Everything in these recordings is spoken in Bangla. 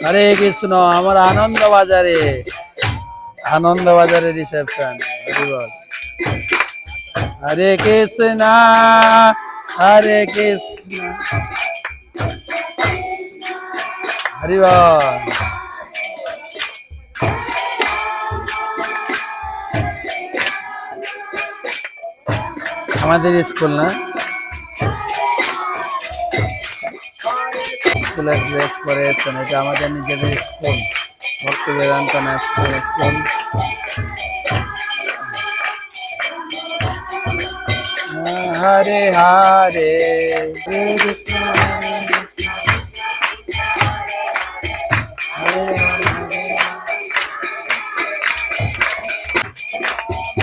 হরে কৃষ্ণ। আমার আনন্দবাজারে রিসেপশন। হরে কৃষ্ণ হরে কৃষ্ণ হরি বল। আমাদের স্কুল না, স্কুলের ড্রেস পরেছেন, এটা আমাদের নিজেদের স্কুল, ভক্তি বেদান্ত ন্যাশনাল স্কুল। হরে হরে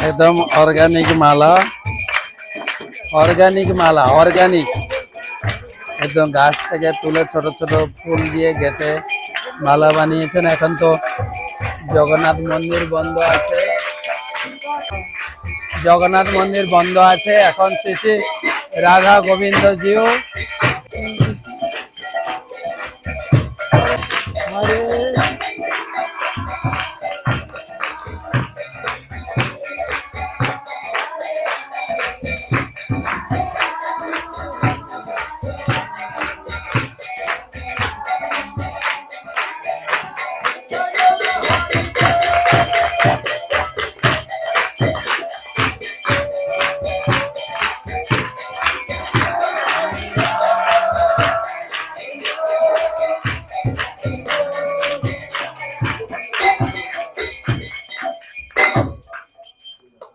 একদম অর্গানিক মালা, অর্গানিক একদম গাছ থেকে তুলে ছোট ছোট ফুল দিয়ে গেঁথে মালা বানিয়েছেন। এখন তো জগন্নাথ মন্দির বন্ধ আছে, এখন শ্রী রাধা গোবিন্দ জিও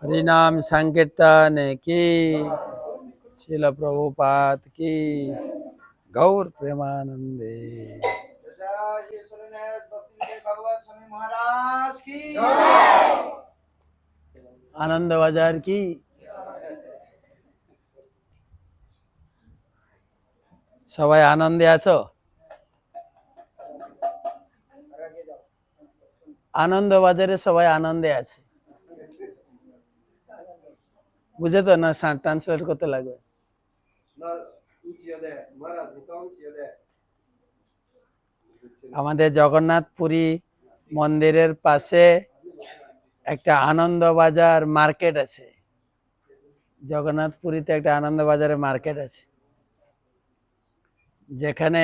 हरिनाम संकीर्तन की, श्रील प्रभुपाद की, गौर प्रेमानंदे। आनंद बाजार की। सबाई आनंदे आछो? आनंद बाजारे सबाई आनंदे आछे, বুঝে তো না? ট্রান্সলেট করতে লাগবে। আমাদের জগন্নাথপুরী মন্দিরের পাশে একটা আনন্দ বাজার মার্কেট আছে। জগন্নাথপুরীতে একটা আনন্দ বাজারে মার্কেট আছে, যেখানে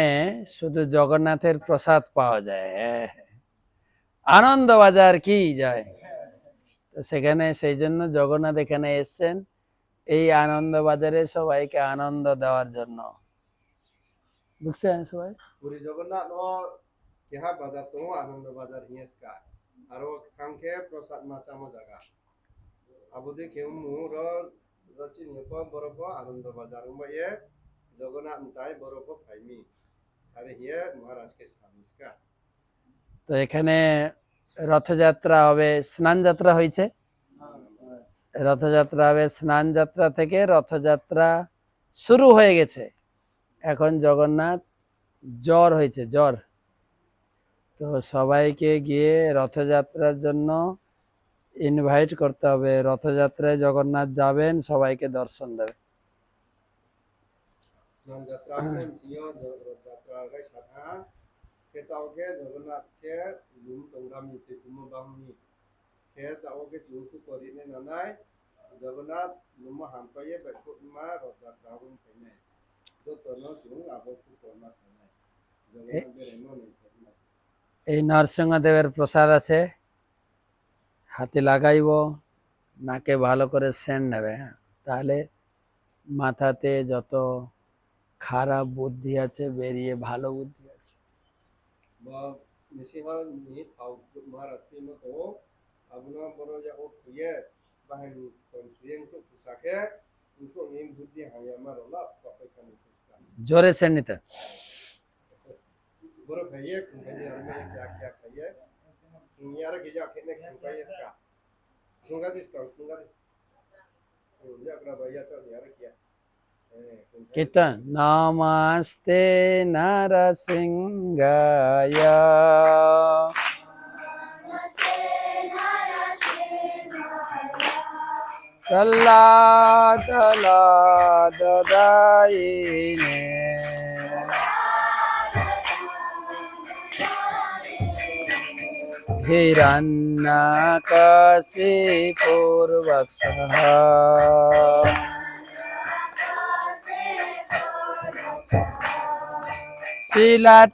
শুধু জগন্নাথের প্রসাদ পাওয়া যায়। আনন্দ বাজার কি যায়, তো সেখানে সেই জন্য জগন্নাথ এখানে এসছেন এই আনন্দ বাজারে সবাইকে আনন্দ দেওয়ার জন্য। বুঝছেন সবাই? পুরী জগন্নাথ ও কেহা বাজার তো আনন্দ বাজার হিয়েসকা আরো কাঙ্কে প্রসাদ মাচামো জায়গা আবুদে কেউ মুর রচি নিপ বরফ আনন্দ বাজার উময়ে জগন্নাথ তাই বরফ ফাইমি আরে হিয়ে মহারাজকে সামিসকা। তো এখানে রথযাত্রা হবে, স্নান যাত্রা হয়েছে, রথযাত্রা হবে, স্নান যাত্রা থেকে রথযাত্রা শুরু হয়ে গেছে। এখন জগন্নাথ জ্বর হয়েছে, জ্বর, তো সবাইকে গিয়ে রথযাত্রার জন্য ইনভাইট করতে হবে। রথযাত্রায় জগন্নাথ যাবেন, সবাইকে দর্শন দেবে। স্নান যাত্রা জিও রথযাত্রা গায় সাধা কেতাওকে জগন্নাথকে লুম তংগামি তেকুমো বামনি কেতাওকে জুতু করিনে নানাই জগন্নাথ লুম হামপায়ে বেকুমা রথযাত্রা হুম পেনে তো তনো জুং আবকু করনা সানাই জগন্নাথ বেরেনো নেই। এই নরসিংহদেবের প্রসাদ আছে, হাতে লাগাইব, নাকে ভালো করে সেন্ট নেবে, তাহলে মাথাতে যত খারাপ বুদ্ধি আছে বেরিয়ে ভালো বুদ্ধি আছে। নিশিহা নি থাও মহারাষ্ট্র মতো আবুনা বড় যা ও ফুয়ে বাহিন কনফিয়েন তো পুসাকে উনকো নিম বুদ্ধি হায়ামা রলা পাপাইকানি পুসকা জোরে সেন্ট নিতে বড় ভাইয়ে কুমাইয়ে আরমে क्या क्या খাইয়ে নিয়ার গিজা খেনে খাইয়ে ska সুঙ্গা দিস জাগরা ভাইয়া তো নিয়ার কিয়া कीर्तन। नमस्ते नरसिंहाय, चला चला ददायिने, হিরণ্যকশিপুর বসঃ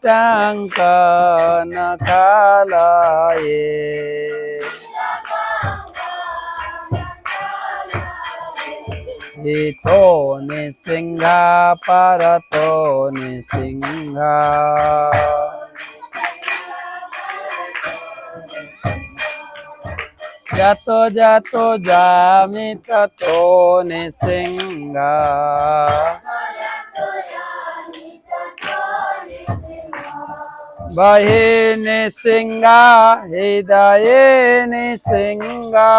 শিলাটাঙ্কন কালয়ে হিতো নিসিংহা পরতো নিসিংহা যত যত যামি তত নিসিংহা বহে নিসিংহা হৃদয়ে নিসিংহা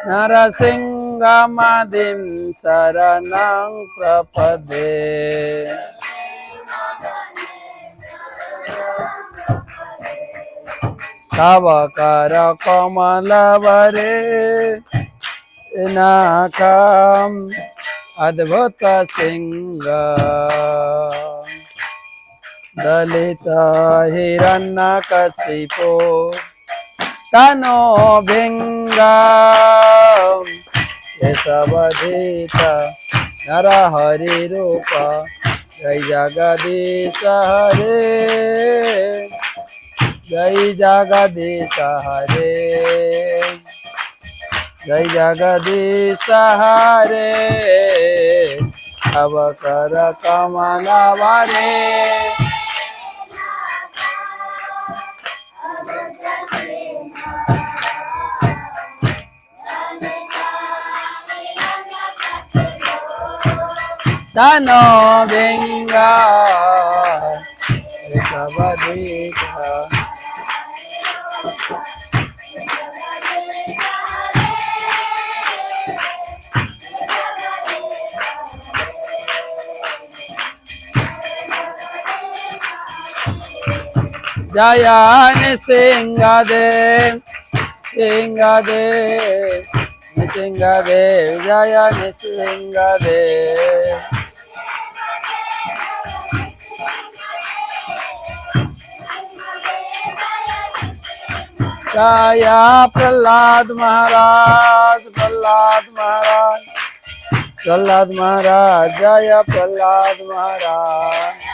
নরসিংহমাদিম শরণং প্রপদে তব কর কমলবরে নাকম অদ্ভুত সিংহ দলিত হিরণ্যকশিপো তনো ভিঙ্গ কেশবধিত নরহরি রূপ জয় জগদীশ হরে জয় জগদীশ হরে জয় জগদীশ হরে তব কর কমলবরে তনো ভিঙ্গ কেশবধিত জয় নৃসিংহদেব সিংহদেব নৃসিংহদেব জয় নৃসিংহদেব जय प्रहलाद महाराज प्रहलाद महाराज प्रहलाद महाराज जय प्रहलाद महाराज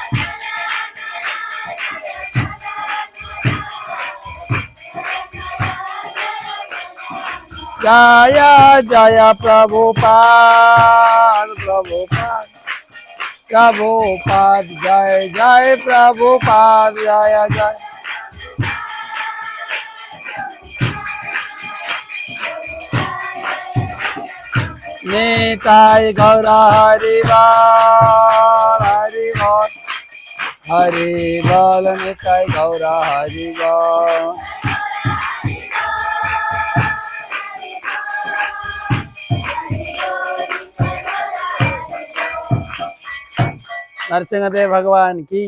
जय जय प्रभुपाद प्रभुपाद प्रभुपाद जय जय प्रभुपाद जय जय निताय गौर हरि बोल हरि बोल हरि बोल निताय गौर हरि बोल नरसिंहदेव भगवान की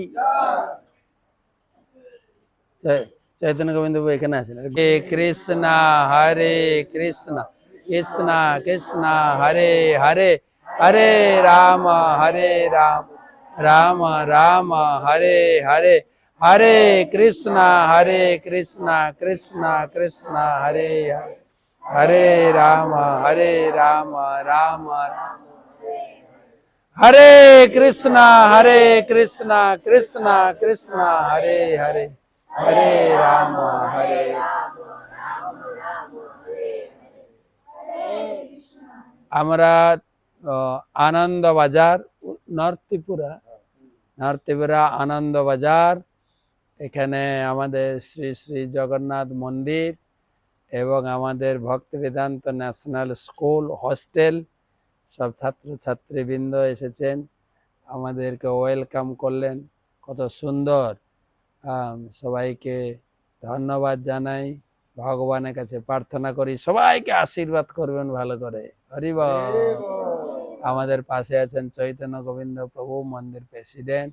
चैतन्य गोविंद এখানে আছেন হরে কৃষ্ণ হরে কৃষ্ণ কৃষ্ণ কৃষ্ণ হরে হরে হরে রাম রাম রাম হরে হরে হরে কৃষ্ণ কৃষ্ণ কৃষ্ণ হরে হরে হরে রাম রাম রাম हरे कृष्णा कृष्ण कृष्ण हरे हरे हरे राम আমরা আনন্দ বাজার নর্থ ত্রিপুরা আনন্দ বাজার এখানে আমাদের শ্রী শ্রী জগন্নাথ মন্দির এবং আমাদের ভক্তি বেদান্ত ন্যাশনাল স্কুল হস্টেল সব ছাত্রছাত্রীবৃন্দ এসেছেন আমাদেরকে ওয়েলকাম করলেন কত সুন্দর সবাইকে ধন্যবাদ জানাই ভগবানের কাছে প্রার্থনা করি সবাইকে আশীর্বাদ করবেন ভালো করে হরি বল আমাদের পাশে আছেন চৈতন্য গোবিন্দ প্রভু মন্দির প্রেসিডেন্ট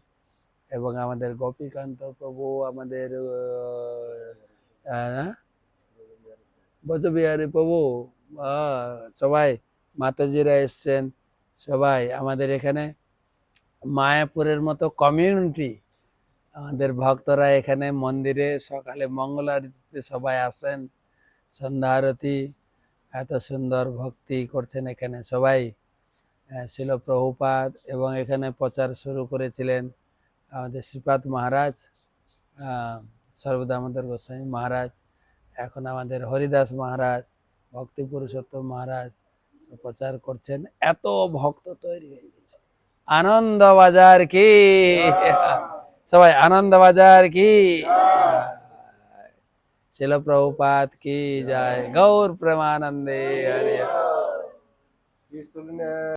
এবং আমাদের গোপীকান্ত প্রভু আমাদের বজবিহারী প্রভু সবাই মাতাজিরা এসছেন সবাই আমাদের এখানে মায়াপুরের মতো কমিউনিটি, আমাদের ভক্তরা এখানে মন্দিরে সকালে মঙ্গল আরতিতে সবাই আসেন, সন্ধ্যা আরতি, এত সুন্দর ভক্তি করছেন এখানে সবাই। শিল প্রভুপাদ এবং এখানে প্রচার শুরু করেছিলেন আমাদের শ্রীপাদ মহারাজ, সর্বদামোদর গোস্বামী মহারাজ, এখন আমাদের হরিদাস মহারাজ, ভক্তি পুরুষোত্তম মহারাজ প্রচার করছেন। এত ভক্ত তৈরি হয়ে গেছে। আনন্দ বাজার কি, সবাই আনন্দ বাজার কি, শিল প্রভুপাদ কি যায়, গৌর প্রেমানন্দে হরি। বিষ্ণু